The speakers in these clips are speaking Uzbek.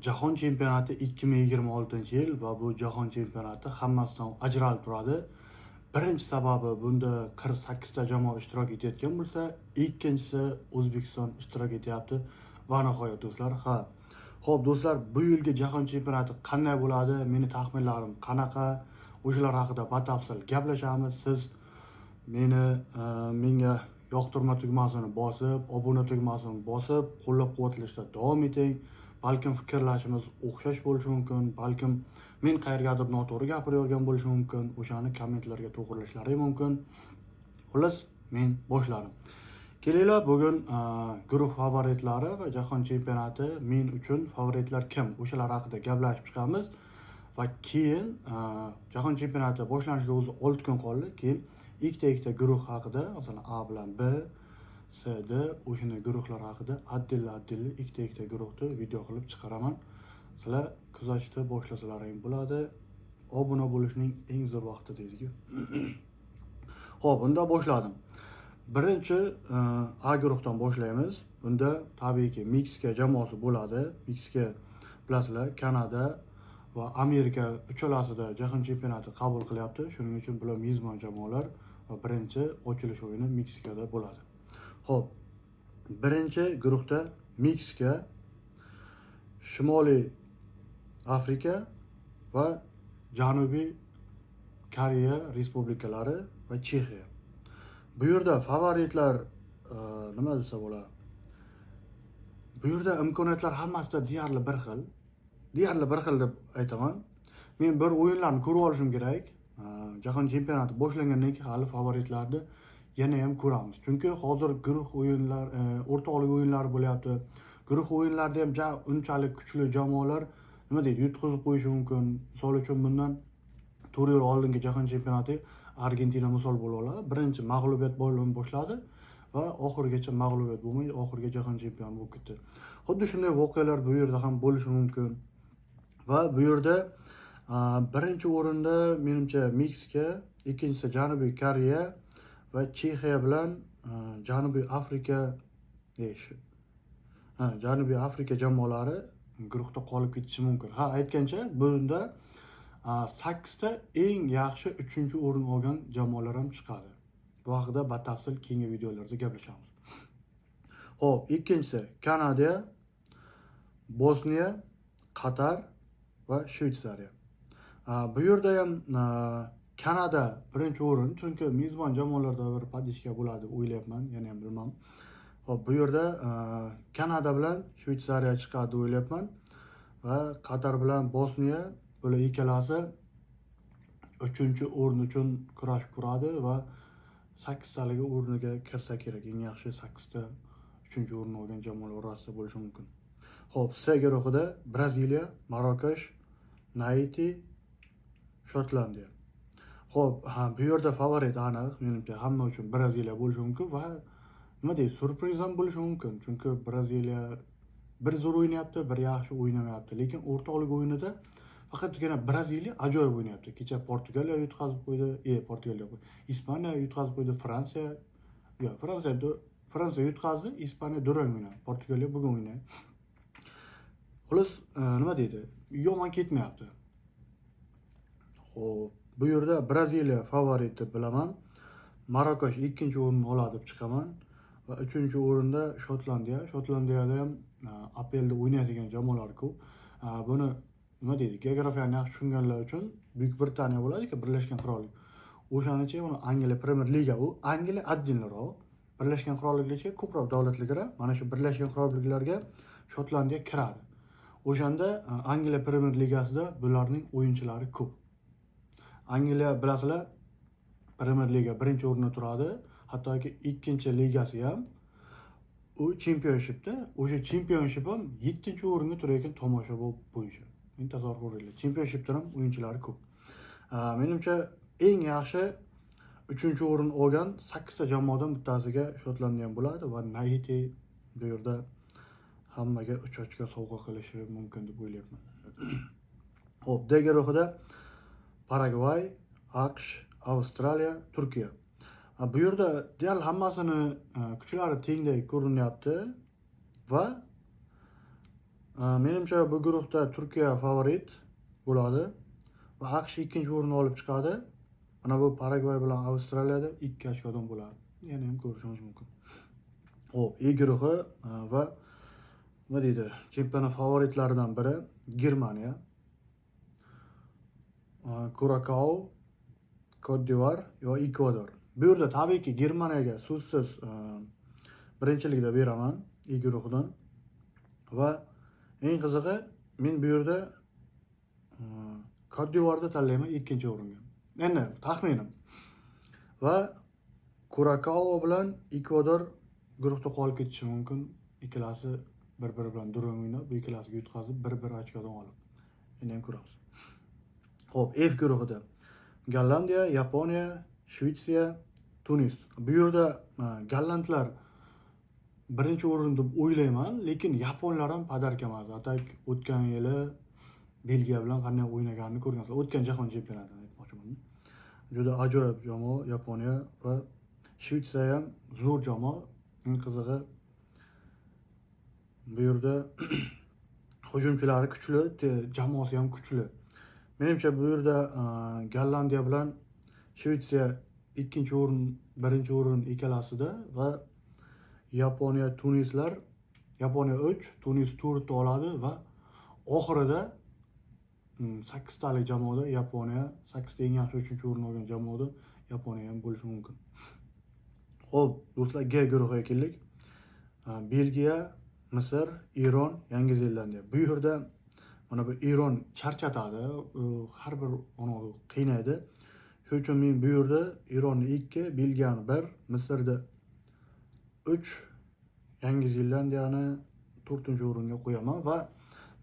Jahon chempionati 2026-yil va bu jahon chempionati hammasidan ajralib turadi. Birinchi sababi bunda 48 ta jamoa ishtirok etayotgan bo'lsa, ikkinchisi O'zbekiston ishtirok etyapti. Va nihoyat do'stlar, Xo'p do'stlar, bu yilgi jahon chempionati qanday bo'ladi? Meni taxminlarim qanaqa? O'shalar haqida batafsil gaplashamiz. Siz menga yoqtirma tugmasini bosib, obuna tugmasini bosib, qo'llab-quvvatlashda davom eting. Balkim fikrlashimiz o'xshash bo'lishi mumkin, balkim men qayergadir noto'g'ri gapirayotgan bo'lishim mumkin. O'shani kommentlarga to'g'rilashlari mumkin. Xullas, men boshladim. Kelinglar, bugun guruh favoritlari va jahon chempionati men uchun favoritlar kim? O'shalar haqida gaplashib chiqamiz va keyin jahon chempionati boshlanishiga o'zi 6 kun qoldi. Keyin ikkita guruh haqida, masalan A bilan B, C, D, o'shana guruhlar haqida addil ikkita guruhni video qilib chiqaraman. Sizlar kuzatishni boshlaslaring bo'ladi. Obuna bo'lishning eng zo'r vaqti deydi-ku. Xo'p, bunda boshladim. Birinchi A guruhdan boshlaymiz. Bunda tabiiyki Meksika jamoasi bo'ladi. Meksika bilasizlar, Kanada va Amerika uchalasida jahon chempionati qabul qilyapti. Shuning uchun bular mezbon jamoalar va birinchi ochilish o'yini Meksikada bo'ladi. Xo'p, birinchi guruhda Meksika, Shimoliy Afrika va Janubiy Koreya respublikalari va Chexiya. Bu yerda favoritlar nima desa bo'ladi? Bu yerda imkoniyatlar hammasida deyarli bir xil deb aytaman. Men bir o'yinlarni ko'rib olishim kerak. Jahon chempionati boshlangandan keyin hali favoritlarni yana ham ko'ramiz. Chunki hozir guruh o'yinlar, o'rtoqlik o'yinlari bo'lyapti. Guruh o'yinlarida ham unchalik kuchli jamoalar nima deydi, yutqizib qo'yishi mumkin. Misol uchun bundan 4 yil oldingi jahon chempionati Argentina misol bo'la oladi. Birinchi mag'lubiyat bilan boshladi va oxirigacha mag'lubiyat bo'lmay, oxirgi jahon chempioni bo'lib ketdi. Xuddi shunday voqealar bu yerda ham bo'lishi mumkin. Va bu yerda birinchi o'rinda menimcha Meksika, ikkinchisi Janubiy Koreya va Chexiya bilan Janubiy Afrika jamoalari guruhda qolib ketishi mumkin. Aytgancha, bunda 8 ta eng yaxshi 3-o'rin olgan jamoalar ham chiqadi. Bu haqida batafsil keyingi videolarda gaplashamiz. Xo'p, ikkinchisi Kanada, Bosniya, Qatar va Shveysariya. Bu yerda ham Kanada birinchi o'rin, chunki mezbon jamoalarda bir podishka bo'ladi, o'ylayapman, yana ham bilmam. Xo'p, bu yerda Kanada bilan Shveysariya chiqadi o'ylayapman va Qatar bilan Bosniya bular ikkalasi 3-o'rin uchun kurash quradi va 8 taligi o'rniga kirsa kerak. Eng yaxshi 8 ta 3-o'rin olgan jamoalar orasida bo'lishi mumkin. Xo'p, C guruhida Braziliya, Marokash, Haiti, Shotlandiya. Xo'p, bu yerda favorit aniq, menimcha hamma uchun Braziliya bo'lishi mumkin va nima deydi, surpriz ham bo'lishi mumkin. Chunki Braziliya bir zo'r o'ynayapti, bir yaxshi o'ynamayapti. Lekin o'rtoqlik o'yinida faqatgina Braziliya ajoyib o'ynayapti. Kecha Portugaliya yutqazib qo'ydi, Ispaniya yutqazib qo'ydi, Fransiya yutqazdi, Ispaniya durang o'ynadi. Portugaliya bugun o'ynaydi. Xullas, nima deydi, yomon ketmayapti. Xo'p, bu yerda Braziliya favorit deb bilaman. Marokash 2-o'rinni oladi deb chiqaman va 3-o'rinda Shotlandiyada ham APLda o'ynaydigan jamoalar ko'p. Buni nima deydi, geografiyani yaxshi tushunganlar uchun Buyuk Britaniya bo'ladi-ku, Birlashgan Qirollik. O'shanicha uni Angliya Premier Liga, u Angliya addinliroq. Birlashgan Qirolliklarga ko'proq davlatlar kiradi. Mana shu Birlashgan Qirolliklarga Shotlandiya kiradi. O'shanda Angliya Premier Ligasida bularning o'yinchilari ko'p. Angliya bilasizlar, Premier Liga 1-o'rinda turadi, hattoki 2-ligasi ham u Championshipda, o'sha Championship ham 7-o'ringa turayotgan tomosha bo'yicha. Men tasavvur qiling, Championshipda ham o'yinchilari ko'p. Menimcha eng yaxshi 3-o'rin olgan 8 ta jamoadan bittasiga Shotlandiya bo'ladi va Haiti bu yerda hammaga 3 ochko sovg'a qilishi mumkin deb o'ylayapman. Xo'p, D guruhida Paragvay, AQSh, Avstraliya, Turkiya. Bu yerda deyarli hammasini kuchlari tengdek ko'rinyapti va Menimcha bu guruhda Turkiya favorit bo'ladi va AQSh ikkinchi o'rinni olib chiqadi. Mana bu Paragvay bilan Avstraliyada 2 ochkodan bo'ladi. Yana ham ko'rishimiz mumkin. Xo'p, E guruhi va nima deydi? Chempionat favoritlaridan biri Germaniya, Kurakao, Cote d'Ivoire va Ekvador. Bu yerda tabiiyki Germaniyaga so'zsiz birinchilikda beraman E guruhidan. Va eng qizig'i men bu yerda Cote d'Ivoire'ni tanlayman ikkinchi o'ringa. Endi taxminim. Va Kurakao bilan Ekvador guruhda qolib ketishi mumkin. Ikkalasi bir-biri bilan durang o'ynab, bu ikkalasiga yutqazib, 1-1 ochkodan olib. Endi ham ko'ramiz. Xo'p, F guruhida Gollandiya, Yaponiya, Shvetsiya, Tunis. Bu yerda gollandlar birinchi o'rin deb o'ylayman, lekin yaponlar ham padarka emas. Atak o'tgan yili Belgiya bilan qanday o'ynaganini ko'rgansiz. O'tgan jahon chempionatida aytmoqchiman. Juda ajoyib jamoa Yaponiya va Shvetsiya ham zo'r jamoa. Eng qizig'i bu yerda hujumchilari kuchli, jamoasi ham kuchli. Menimcha bu yerda Gollandiya bilan Shvetsiya ikkinchi o'rin, birinchi o'rin ikkalasida va Yaponiya, Tunislar Yaponiya 3, Tunis 4 ta oladi va oxirida 8 talik jamoada Yaponiya 8 ta eng yaxshi 3-chi o'rin olgan jamoada Yaponiya ham bo'lishi mumkin. Xo'p, do'stlar, G guruhiga keldik. Belgiya, Misr, Eron, Yangi Zelandiya. Bu yerda mana bu Eron charchatadi, har bir o'yinni qiynaydi. Shuning uchun men bu yerda Eronni 2, Belgiyani 1, Misrni 3, Yangi Zelandiyani 4-o'ringa qo'yaman va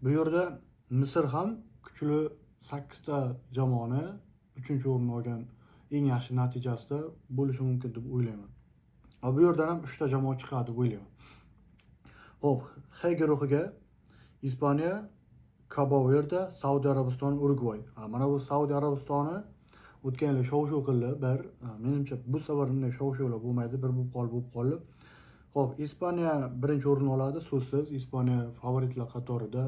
bu yerda Misr ham kuchli 8 ta jamoani 3-o'rinni olgan eng yaxshi natijasida bo'lishi mumkin deb o'ylayman. Va bu yerdan ham 3 ta jamoa chiqadi deb o'ylayman. Xo'p, H guruhiga Ispaniya, Cabo Verde, Saudiya Arabistoni, Urugvay. Mana bu Saudiya Arabistoni o'tgan yil shov-shuv qildi. Menimcha bu safar bunday shov-shuvlar bo'lmaydi, bir bo'lib qoldi. Xo'p, Ispaniya birinchi o'rinni oladi, so'zsiz. Ispaniya favoritlar qatorida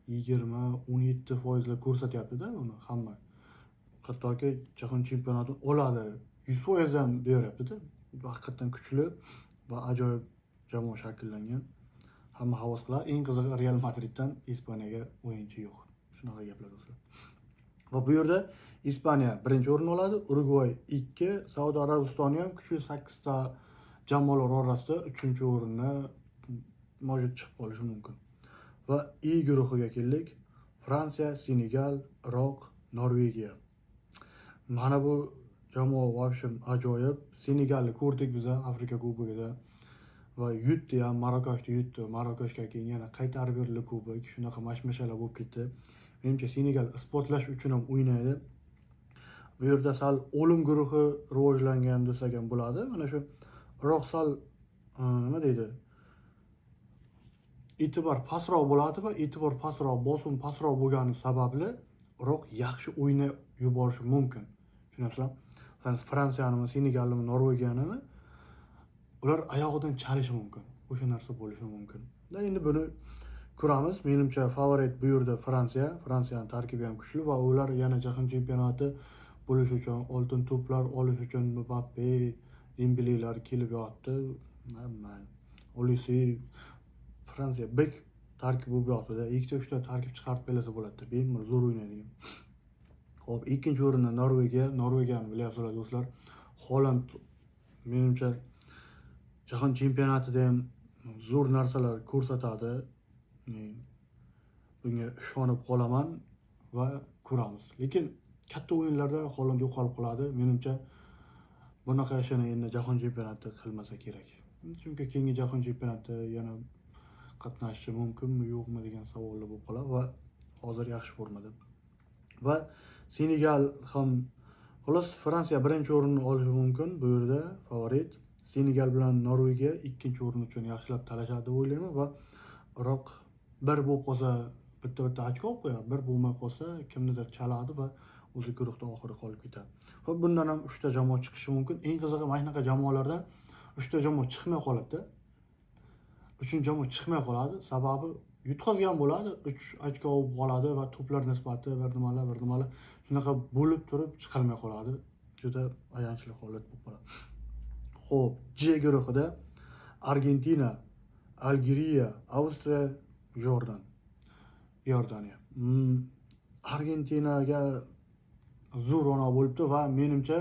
20-17% ko'rsatyapti-da uni hamma. Hattoki jahon chempionatini oladi, 100% ham deyaryapti-da. Haqiqatan kuchli va ajoyib jamoa shakllangan. Hamma havas qiladi. Eng qizig'i Real Madriddan Ispaniyaga o'yinchi yo'q. Shunaqa gaplar do'stlar. Va bu yerda Ispaniya birinchi o'rinni oladi, Urugvay 2, Saudiya Arabistoni ham kuchli 8 ta jamoalar orasida 3-o'rinni mavjud chiqib qolishi mumkin. Va E guruhiga keldik. Fransiya, Senegal, Iroq, Norvegiya. Mana bu jamoa vobshim ajoyib. Senegalni ko'rdik biz Afrika Kubogida va yutdi ham, Marokoshni yutdi. Marokoshga keyin yana qaytarib berildi kubok. Shunaqa mashmashalar bo'lib ketdi. Menimcha Senegal isbotlash uchun ham o'ynaydi. Bu yerda sal o'lim guruhi rivojlangan desak ham bo'ladi. Mana shu Iroq sal nima deydi? E'tibor pastroq bo'ladi va e'tibor pastroq, bosim pastroq bo'lgani sababli Iroq yaxshi o'ynab yuborishi mumkin. Tushunasizlar? Fransiyani, Senegalni, Norvegiyani ular oyog'idan chalishi mumkin. O'sha narsa bo'lishi mumkin. Endi buni ko'ramiz. Menimcha favorit bu yerda Fransiya. Fransiyaning tarkibi ham kuchli va ular yana jahon chempionati bo'lish uchun, oltin to'plar olish uchun Mbappe, Dembelelar kelib yotdi. Olisi Fransiya bek tarkib bo'lib yotdi-da. 2-3 ta tarkib chiqarib kelsa bo'ladi. Bemalol zo'r o'ynaydigan. Xo'p, ikkinchi o'rinda Norvegiya. Norvegiyani bilasizlar do'stlar. Holland menimcha jahon chempionatida ham zo'r narsalar ko'rsatadi. Bunga ishonib qolaman va ko'ramiz. Lekin katta o'yinlarda Holland yo'qolib qoladi. Menimcha bunaqa ishini endi jahon chempionatida qilmasa kerak. Chunki keyingi jahon chempionatida yana qatnashishi mumkinmi, yo'qmi degan savollar bo'lib qoladi va hozir yaxshi formada. Va Senegal ham xolos Fransiya birinchi o'rinni olishi mumkin. Bu yerda favorit. Senegal bilan Norvegiya ikkinchi o'rin uchun yaxshilab talashadi deb o'ylayman va Iroq bir bo'lib qolsa, bitta ochko olib qo'yadi. Bir bo'lmay qolsa, kimnidir chaladi va o'zi guruhda oxiri qolib ketadi. Va bundan ham 3 ta jamoa chiqishi mumkin. Eng qizig'i mana shunaqa jamoalardan 3 ta jamoa chiqmay qoladi-da. 3-chi jamoa chiqmay qoladi. Sababi yutqazgan bo'ladi, 3 ochko olib qoladi va to'plar nisbati bir nimalar shunaqa bo'lib turib chiqolmay qoladi. Juda ayanchli holat bo'lib qoladi. Xo'p, J guruhida Argentina, Algeriya, Avstriya, Iordaniya. Argentinaga zo'r o'ynoq bo'libdi va menimcha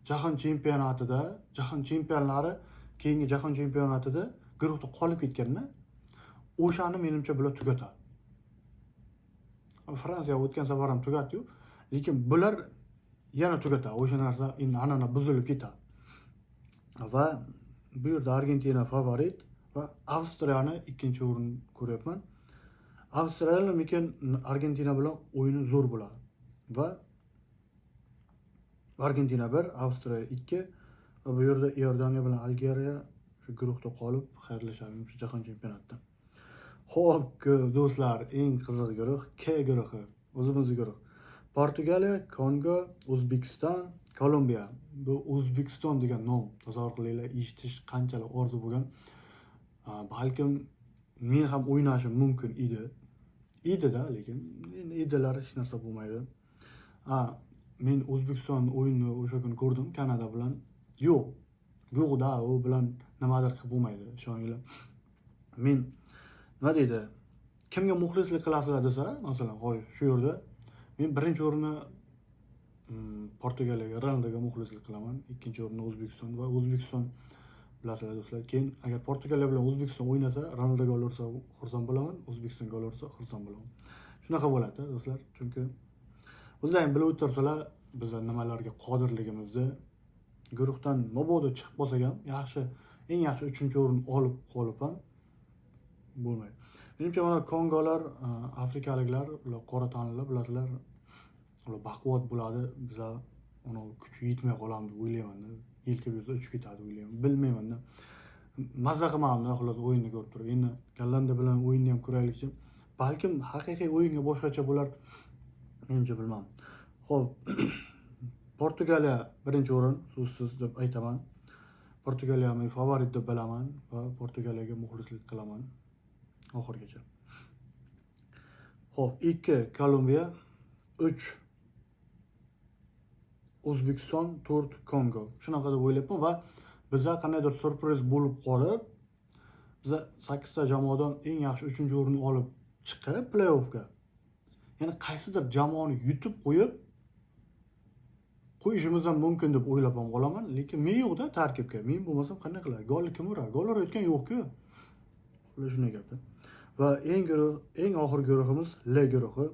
jahon chempionlari keyingi jahon chempionatida guruhda qolib ketganda o'shani menimcha bular tugatadi. Fransiya o'tgan safar ham tugatdi-yu, lekin bular yana tugatadi. O'sha narsa endi an'ana buzilib ketadi. Va bu yerda Argentina favorit va Avstriyani ikkinchi o'rin ko'ryapman. Avstriyalik Argentina bilan o'yini zo'r bo'ladi. Va Argentina 1, Avstriya 2 va bu yerda Iordaniya bilan Algeriya shu guruhda qolib xayrlashadi shu jahon chempionatida. Xo'p, do'stlar, eng qiziq guruh K guruhi, o'zimizning guruh. Portugaliya, Kongo, O'zbekiston, Kolumbiya. Bu O'zbekiston degan nom tasavvur qilinglar, eshitish qanchalik orzu bo'lgan. Balkim men ham o'ynashim mumkin edi-da, lekin edilar hech narsa bo'lmaydi. Men O'zbekiston o'yinini o'sha kuni ko'rdim Kanada bilan. Yo'q-da, u bilan nimadir qilib bo'lmaydi, ishoninglar. Men nima deydi? Kimga muxlislik qilasizlar desa, masalan, shu yerda men birinchi o'rinni Portugaliyaga, Ronaldoga muxlislik qilaman, ikkinchi o'rinni O'zbekiston va O'zbekiston bilasizlar do'stlar. Keyin agar Portugaliya bilan O'zbekiston o'ynasa, Ronaldoga olursa xursand bo'laman, O'zbekistonga olursa xursand bo'laman. Shunaqa bo'ladi do'stlar, chunki o'zlaring bilib o'tiribsizlar bizlar nimalarga qodirligimizni. Guruhdan mabodo chiqib qolsak ham eng yaxshi 3-o'rin olib qolib ham bo'lmaydi. Menimcha mana Kongolar, afrikaliklar, ular qora tanlilar, bilasizlar, ular baquvvat bo'ladi, bizlar uni kuchi yetmay qolamiz deb o'ylayman-da. Yelka bo'lsa uchib ketadi o'ylayman. Bilmayman-da. Mazza qilmadim xolos o'yinni ko'rib turib. Endi Gollanda bilan o'yinni ham ko'raylikchi. Balkim haqiqiy o'yinga boshqacha bo'lar. Menimcha bilmadim. Xo'p, Portugaliya birinchi o'rin so'zsiz deb aytaman. Portugaliyani favorit deb bilaman va Portugaliyaga muxlislik qilaman oxirgacha. Xo'p, 2 Kolumbiya, 3 O'zbekiston, 4 Kongo. Shunaqa deb o'ylayapman va bizga qandaydir surpriz bo'lib qolib, biza 8 ta jamoadan eng yaxshi 3-o'rinni olib chiqib play-offga. Ya'ni qaysidir jamoani yutib qo'yishimiz ham mumkin deb o'ylab ham qolaman, lekin men yo'qda tarkibga. Men bo'lmasam qanday qiladi? Golni kim uradi? Gol urayotgan yo'q-ku. Shunday gapda. Va eng oxirgi guruhimiz L guruhi.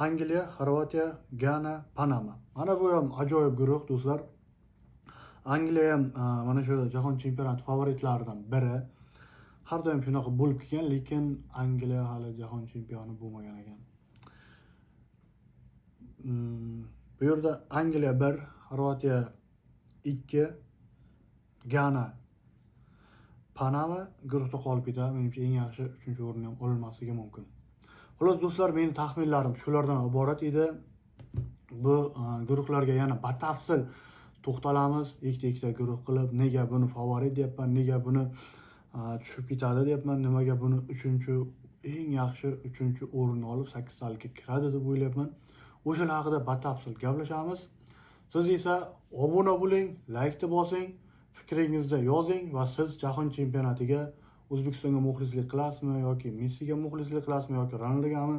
Angliya, Xorvatiya, Gana, Panama. Mana bu ham ajoyib guruh do'stlar. Angliya ham mana shu jahon chempionati favoritlaridan biri. Har doim shunaqa bo'lib kelgan, lekin Angliya hali jahon chempioni bo'lmagan ekan. Bu yerda Angliya 1, Xorvatiya 2, Gana, Panama guruhda qolib ketadi. Menimcha eng yaxshi 3-o'rinni ham olmasligi mumkin. Xolos do'stlar, mening taxminlarim shulardan iborat edi. Bu guruhlarga yana batafsil to'xtalamiz. Ikkita guruh qilib, nega buni favorit deyapman, nega buni tushib ketadi deyapman, nimaga buni eng yaxshi 3-o'rinni olib 8 talikka kiradi deb o'ylayapman. O'shalar haqida batafsil gaplashamiz. Siz esa obuna bo'ling, laykni bosing, fikringizni yozing va siz jahon chempionatiga O'zbekistonga muxlislik qilasizmi yoki Messiga muxlislik qilasizmi yoki Ronaldogami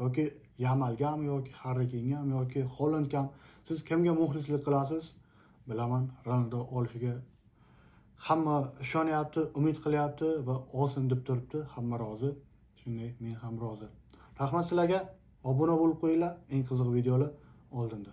yoki Yamalgami yoki Harry Kanegami yoki Hollandgami? Siz kimga muxlislik qilasiz? Bilaman, Ronaldo olishiga hamma ishonyapti, umid qilyapti va olsin deb turibdi. Hamma rozi. Shunday men ham rozi. Rahmat sizlarga. Obuna bo'lib qo'yinglar, eng qiziq videolar oldinda.